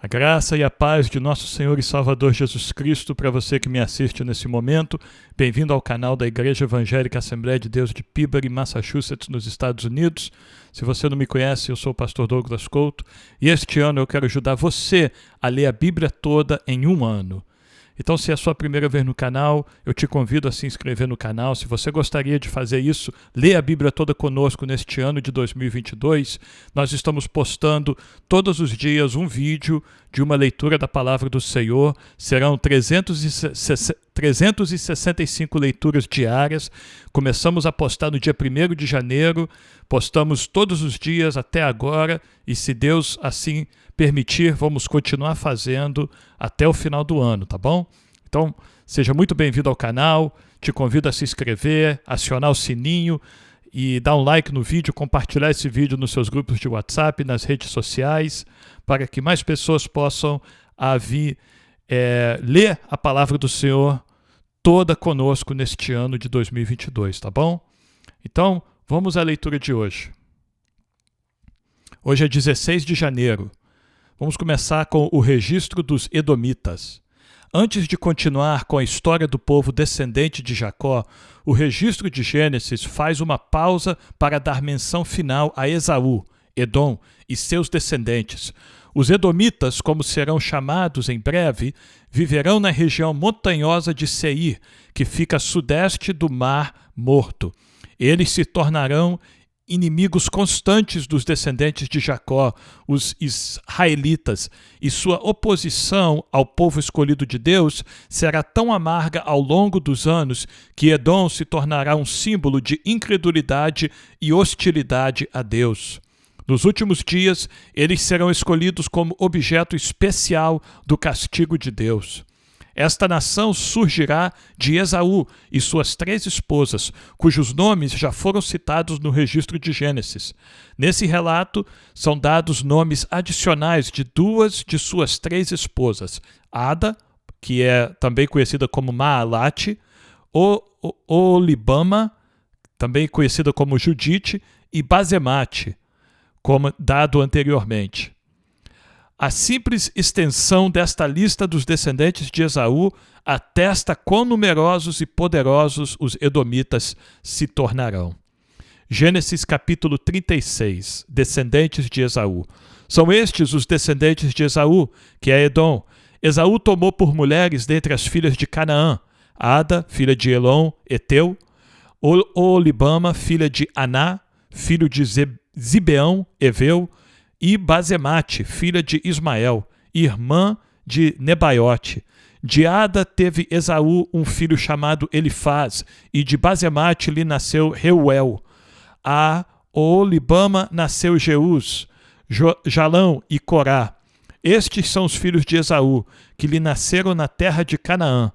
A graça e a paz de nosso Senhor e Salvador Jesus Cristo para você que me assiste nesse momento. Bem-vindo ao canal da Igreja Evangélica Assembleia de Deus de Peabody, Massachusetts, nos Estados Unidos. Se você não me conhece, eu sou o pastor Douglas Couto e este ano eu quero ajudar você a ler a Bíblia toda em um ano. Então, se é a sua primeira vez no canal, eu te convido a se inscrever no canal. Se você gostaria de fazer isso, ler a Bíblia toda conosco neste ano de 2022. Nós estamos postando todos os dias um vídeo de uma leitura da Palavra do Senhor. Serão 365 leituras diárias. Começamos a postar no dia 1º de janeiro. Postamos todos os dias até agora e, se Deus assim permitir, vamos continuar fazendo até o final do ano, tá bom? Então, seja muito bem-vindo ao canal, te convido a se inscrever, acionar o sininho e dar um like no vídeo, compartilhar esse vídeo nos seus grupos de WhatsApp, nas redes sociais, para que mais pessoas possam ler a Palavra do Senhor toda conosco neste ano de 2022, tá bom? Então, vamos à leitura de hoje. Hoje é 16 de janeiro. Vamos começar com o registro dos Edomitas. Antes de continuar com a história do povo descendente de Jacó, o registro de Gênesis faz uma pausa para dar menção final a Esaú, Edom e seus descendentes. Os Edomitas, como serão chamados em breve, viverão na região montanhosa de Seir, que fica a sudeste do Mar Morto. Eles se tornarão inimigos constantes dos descendentes de Jacó, os israelitas, e sua oposição ao povo escolhido de Deus será tão amarga ao longo dos anos que Edom se tornará um símbolo de incredulidade e hostilidade a Deus. Nos últimos dias, eles serão escolhidos como objeto especial do castigo de Deus. Esta nação surgirá de Esaú e suas 3 esposas, cujos nomes já foram citados no registro de Gênesis. Nesse relato, são dados nomes adicionais de 2 de suas 3 esposas, Ada, que é também conhecida como Maalate, Oholibama, também conhecida como Judite, e Basemate, como dado anteriormente. A simples extensão desta lista dos descendentes de Esaú atesta quão numerosos e poderosos os edomitas se tornarão. Gênesis capítulo 36, descendentes de Esaú. São estes os descendentes de Esaú, que é Edom. Esaú tomou por mulheres dentre as filhas de Canaã, Ada, filha de Elon, Eteu, Oholibama, filha de Aná, filho de Zibeão, Eveu, e Basemate, filha de Ismael, irmã de Nebaiote. De Ada teve Esaú um filho chamado Elifaz, e de Basemate lhe nasceu Reuel. A Oholibama nasceu Jeús, Jalão e Corá. Estes são os filhos de Esaú, que lhe nasceram na terra de Canaã.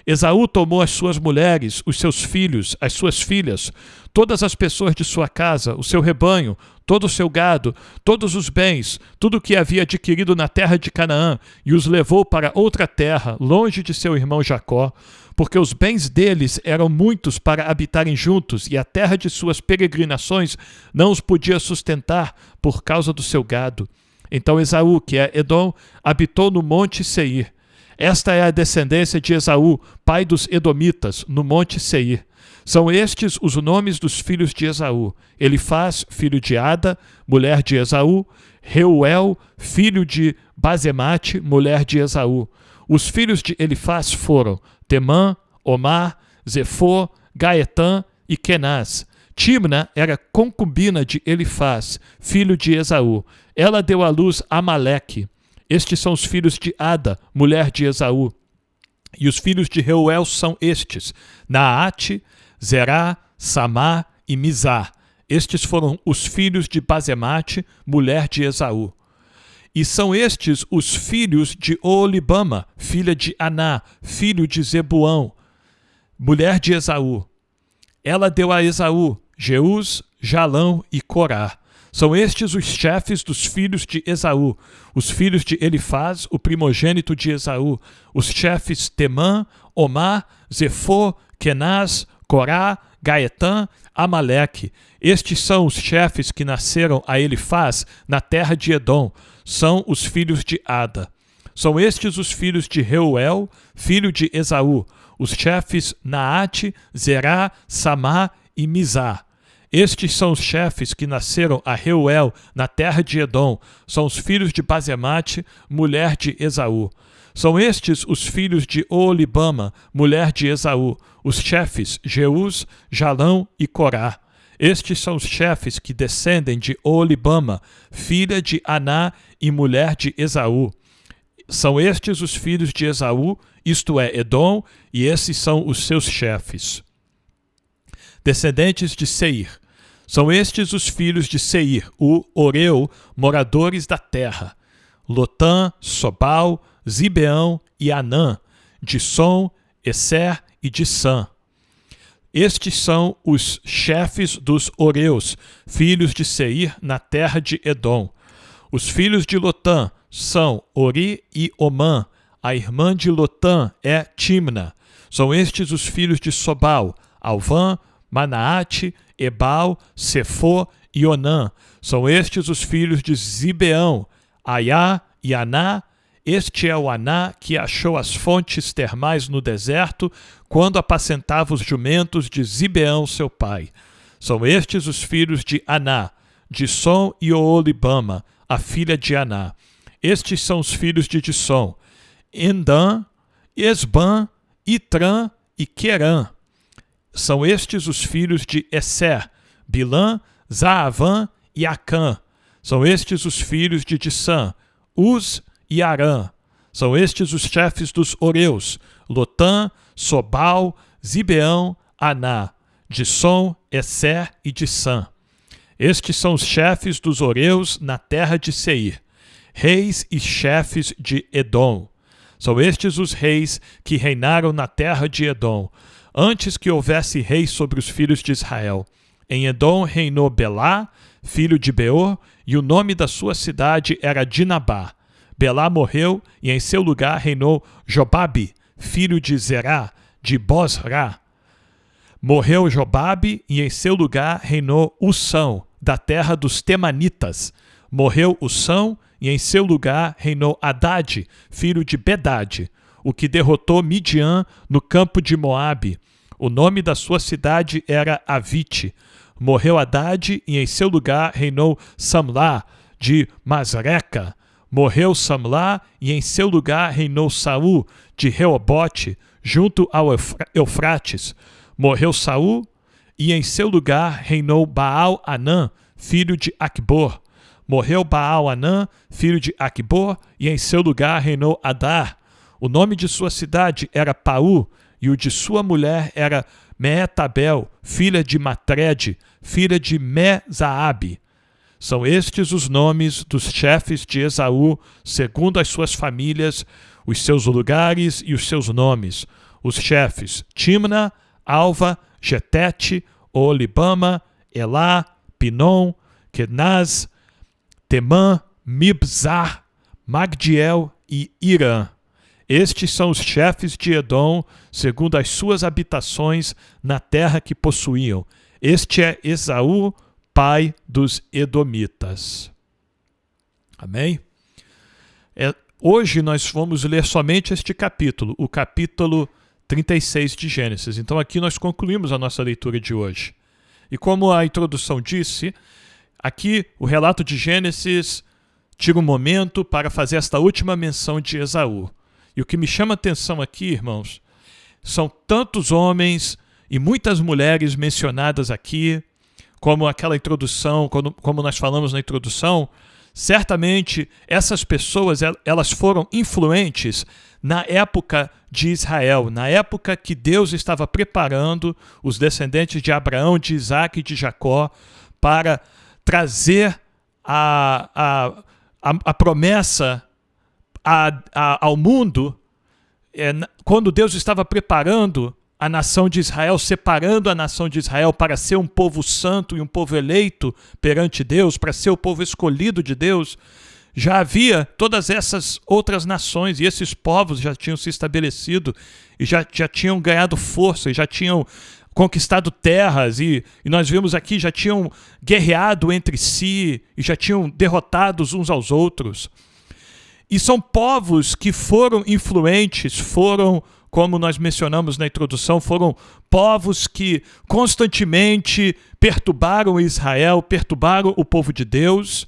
Esaú tomou as suas mulheres, os seus filhos, as suas filhas, todas as pessoas de sua casa, o seu rebanho, todo o seu gado, todos os bens, tudo o que havia adquirido na terra de Canaã, e os levou para outra terra, longe de seu irmão Jacó, porque os bens deles eram muitos para habitarem juntos, e a terra de suas peregrinações não os podia sustentar por causa do seu gado. Então Esaú, que é Edom, habitou no monte Seir. Esta é a descendência de Esaú, pai dos Edomitas, no monte Seir. São estes os nomes dos filhos de Esaú: Elifaz, filho de Ada, mulher de Esaú; Reuel, filho de Basemate, mulher de Esaú. Os filhos de Elifaz foram Temã, Omar, Zefô, Gaetã e Kenaz. Timna era concubina de Elifaz, filho de Esaú. Ela deu à luz Amaleque. Estes são os filhos de Ada, mulher de Esaú. E os filhos de Reuel são estes: Naate, Zerá, Samá e Mizar. Estes foram os filhos de Basemate, mulher de Esaú. E são estes os filhos de Oholibama, filha de Aná, filho de Zebuão, mulher de Esaú. Ela deu a Esaú Jeús, Jalão e Corá. São estes os chefes dos filhos de Esaú, os filhos de Elifaz, o primogênito de Esaú, os chefes Temã, Omar, Zefô, Kenaz, Corá, Gaetã, Amaleque. Estes são os chefes que nasceram a Elifaz na terra de Edom. São os filhos de Ada. São estes os filhos de Reuel, filho de Esaú. Os chefes Naate, Zerá, Samá e Mizá. Estes são os chefes que nasceram a Reuel na terra de Edom. São os filhos de Basemate, mulher de Esaú. São estes os filhos de Oolibama, mulher de Esaú. Os chefes Jeús, Jalão e Corá. Estes são os chefes que descendem de Oolibama, filha de Aná e mulher de Esaú. São estes os filhos de Esaú, isto é, Edom, e esses são os seus chefes. Descendentes de Seir. São estes os filhos de Seir, o Oreu, moradores da terra. Lotã, Sobal, Zibeão e Anã, Dissom, Esser e Dissã. Estes são os chefes dos Oreus, filhos de Seir, na terra de Edom. Os filhos de Lotã são Ori e Omã. A irmã de Lotã é Timna. São estes os filhos de Sobal, Alvã, Manaate, Ebal, Sefô e Onã. São estes os filhos de Zibeão, Aiá e Aná. Este é o Aná que achou as fontes termais no deserto, quando apacentava os jumentos de Zibeão, seu pai. São estes os filhos de Aná, Dissom e Oolibama, a filha de Aná. Estes são os filhos de Dissom, Endã, Esbã, Itrã e Querã. São estes os filhos de Esser, Bilã, Zaavã e Acã. São estes os filhos de Dissã, Uz e Arã. São estes os chefes dos Oreus, Lotã, Sobal, Zibeão, Aná, Dissom, Esser e Dissã. Estes são os chefes dos Oreus na terra de Seir, reis e chefes de Edom. São estes os reis que reinaram na terra de Edom, antes que houvesse rei sobre os filhos de Israel. Em Edom reinou Belá, filho de Beor, e o nome da sua cidade era Dinabá. Belá morreu, e em seu lugar reinou Jobabe, filho de Zerá, de Bosra. Morreu Jobabe, e em seu lugar reinou Ussão, da terra dos Temanitas. Morreu Ussão, e em seu lugar reinou Hadade, filho de Bedade, o que derrotou Midian no campo de Moabe. O nome da sua cidade era Avite. Morreu Hadade, e em seu lugar reinou Samlá, de Masreca. Morreu Samlá, e em seu lugar reinou Saul, de Reobote, junto ao Eufrates. Morreu Saul, e em seu lugar reinou Baal-Anã, filho de Acbor. Morreu Baal-Anã, filho de Acbor, e em seu lugar reinou Adar. O nome de sua cidade era Paú, e o de sua mulher era Meetabel, filha de Matred, filha de Mezaabe. São estes os nomes dos chefes de Esaú, segundo as suas famílias, os seus lugares e os seus nomes. Os chefes Timna, Alva, Getete, Oolibama, Elá, Pinom, Kenaz, Temã, Mibzar, Magdiel e Irã. Estes são os chefes de Edom, segundo as suas habitações na terra que possuíam. Este é Esaú, pai dos Edomitas. Amém? Hoje nós vamos ler somente este capítulo, o capítulo 36 de Gênesis. Então aqui nós concluímos a nossa leitura de hoje. E como a introdução disse, aqui o relato de Gênesis tira um momento para fazer esta última menção de Esaú. E o que me chama a atenção aqui, irmãos, são tantos homens e muitas mulheres mencionadas aqui, como aquela introdução, como nós falamos na introdução. Certamente essas pessoas elas foram influentes na época de Israel, na época que Deus estava preparando os descendentes de Abraão, de Isaac e de Jacó para trazer a promessa ao mundo, quando Deus estava preparando a nação de Israel, separando a nação de Israel para ser um povo santo e um povo eleito perante Deus, para ser o povo escolhido de Deus. Já havia todas essas outras nações, e esses povos já tinham se estabelecido e já tinham ganhado força, e já tinham conquistado terras, e nós vimos aqui, já tinham guerreado entre si, e já tinham derrotado uns aos outros. E são povos que foram influentes, foram, como nós mencionamos na introdução, foram povos que constantemente perturbaram Israel, perturbaram o povo de Deus,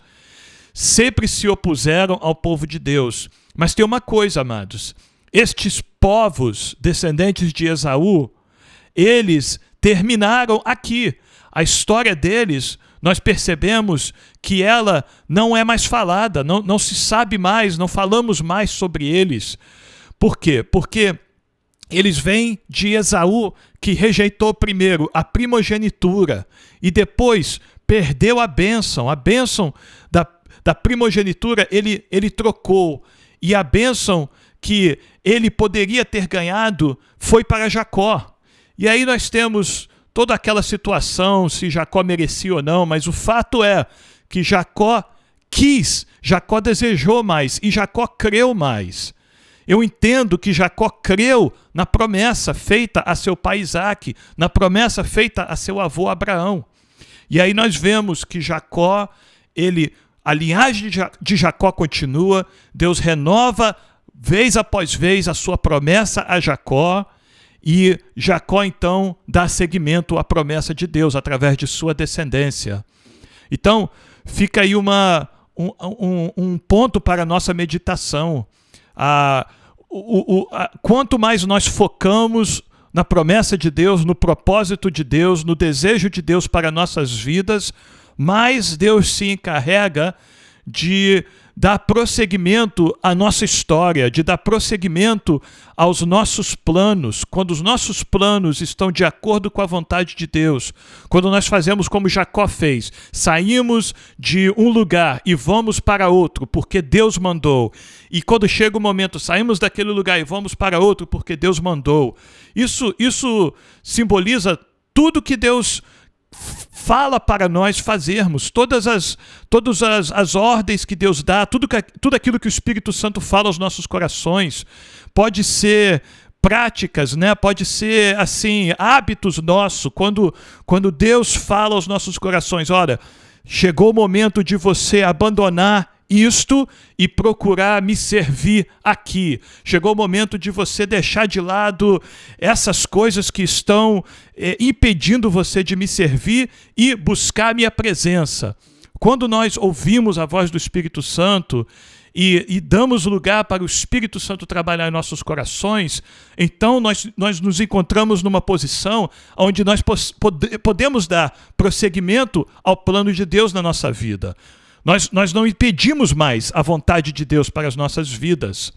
sempre se opuseram ao povo de Deus. Mas tem uma coisa, amados, estes povos, descendentes de Esaú, eles terminaram aqui. A história deles, nós percebemos que ela não é mais falada, não se sabe mais, não falamos mais sobre eles. Por quê? Porque eles vêm de Esaú, que rejeitou primeiro a primogenitura e depois perdeu a bênção da primogenitura ele trocou, e a bênção que ele poderia ter ganhado foi para Jacó. E aí nós temos toda aquela situação, se Jacó merecia ou não, mas o fato é que Jacó desejou mais e Jacó creu mais. Eu entendo que Jacó creu na promessa feita a seu pai Isaque, na promessa feita a seu avô Abraão. E aí nós vemos que Jacó, a linhagem de Jacó continua, Deus renova vez após vez a sua promessa a Jacó, e Jacó então dá seguimento à promessa de Deus através de sua descendência. Então fica aí um ponto para a nossa meditação. Quanto mais nós focamos na promessa de Deus, no propósito de Deus, no desejo de Deus para nossas vidas, mais Deus se encarrega de dar prosseguimento à nossa história, de dar prosseguimento aos nossos planos. Quando os nossos planos estão de acordo com a vontade de Deus, quando nós fazemos como Jacó fez, saímos de um lugar e vamos para outro, porque Deus mandou, e quando chega o momento, saímos daquele lugar e vamos para outro, porque Deus mandou. Isso simboliza tudo que Deus fala para nós fazermos, todas as ordens que Deus dá, tudo aquilo que o Espírito Santo fala aos nossos corações. Pode ser práticas, né? Pode ser assim, hábitos nossos, quando Deus fala aos nossos corações: olha, chegou o momento de você abandonar isto e procurar me servir aqui. Chegou o momento de você deixar de lado essas coisas que estão impedindo você de me servir e buscar a minha presença. Quando nós ouvimos a voz do Espírito Santo e damos lugar para o Espírito Santo trabalhar em nossos corações, então nós nos encontramos numa posição onde nós podemos dar prosseguimento ao plano de Deus na nossa vida. Nós não impedimos mais a vontade de Deus para as nossas vidas.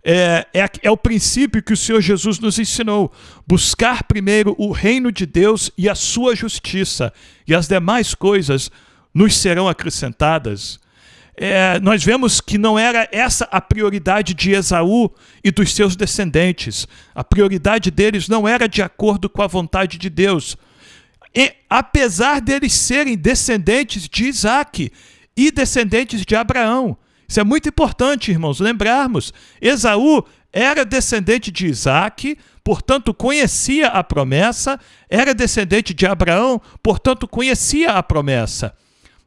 É o princípio que o Senhor Jesus nos ensinou: buscar primeiro o reino de Deus e a sua justiça, e as demais coisas nos serão acrescentadas. Nós vemos que não era essa a prioridade de Esaú e dos seus descendentes. A prioridade deles não era de acordo com a vontade de Deus. E, apesar deles serem descendentes de Isaque e descendentes de Abraão. Isso é muito importante, irmãos, lembrarmos. Esaú era descendente de Isaque, portanto conhecia a promessa, era descendente de Abraão, portanto conhecia a promessa,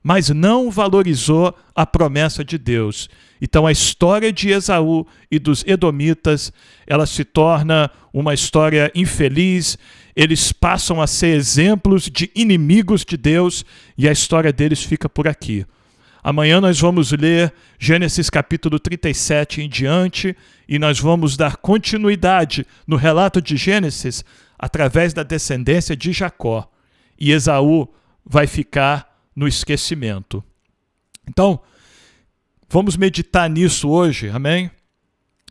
mas não valorizou a promessa de Deus. Então a história de Esaú e dos edomitas, ela se torna uma história infeliz. Eles passam a ser exemplos de inimigos de Deus e a história deles fica por aqui. Amanhã nós vamos ler Gênesis capítulo 37 em diante, e nós vamos dar continuidade no relato de Gênesis através da descendência de Jacó. E Esaú vai ficar no esquecimento. Então, vamos meditar nisso hoje, amém?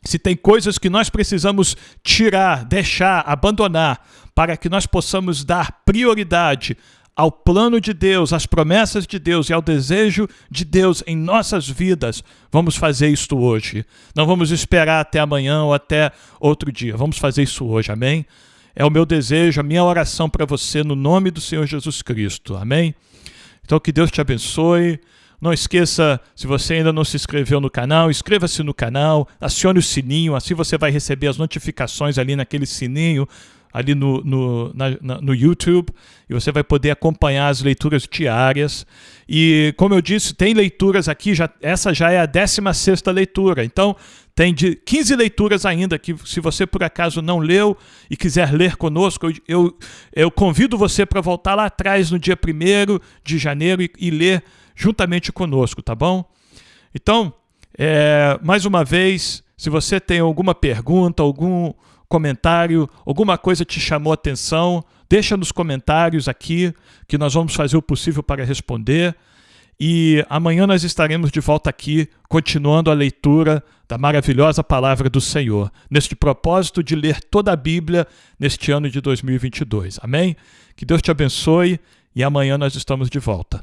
Se tem coisas que nós precisamos tirar, deixar, abandonar, para que nós possamos dar prioridade ao plano de Deus, às promessas de Deus e ao desejo de Deus em nossas vidas, vamos fazer isto hoje. Não vamos esperar até amanhã ou até outro dia. Vamos fazer isso hoje, amém? É o meu desejo, a minha oração para você no nome do Senhor Jesus Cristo, amém? Então que Deus te abençoe. Não esqueça, se você ainda não se inscreveu no canal, inscreva-se no canal, acione o sininho, assim você vai receber as notificações ali naquele sininho ali no YouTube, e você vai poder acompanhar as leituras diárias. E, como eu disse, tem leituras aqui, essa já é a 16ª leitura, então tem de 15 leituras ainda, que se você por acaso não leu e quiser ler conosco, eu convido você para voltar lá atrás no dia 1º de janeiro e ler juntamente conosco, tá bom? Então, mais uma vez, se você tem alguma pergunta, algum comentário, alguma coisa te chamou a atenção, deixa nos comentários aqui, que nós vamos fazer o possível para responder. E amanhã nós estaremos de volta aqui, continuando a leitura da maravilhosa palavra do Senhor, neste propósito de ler toda a Bíblia neste ano de 2022. Amém? Que Deus te abençoe e amanhã nós estamos de volta.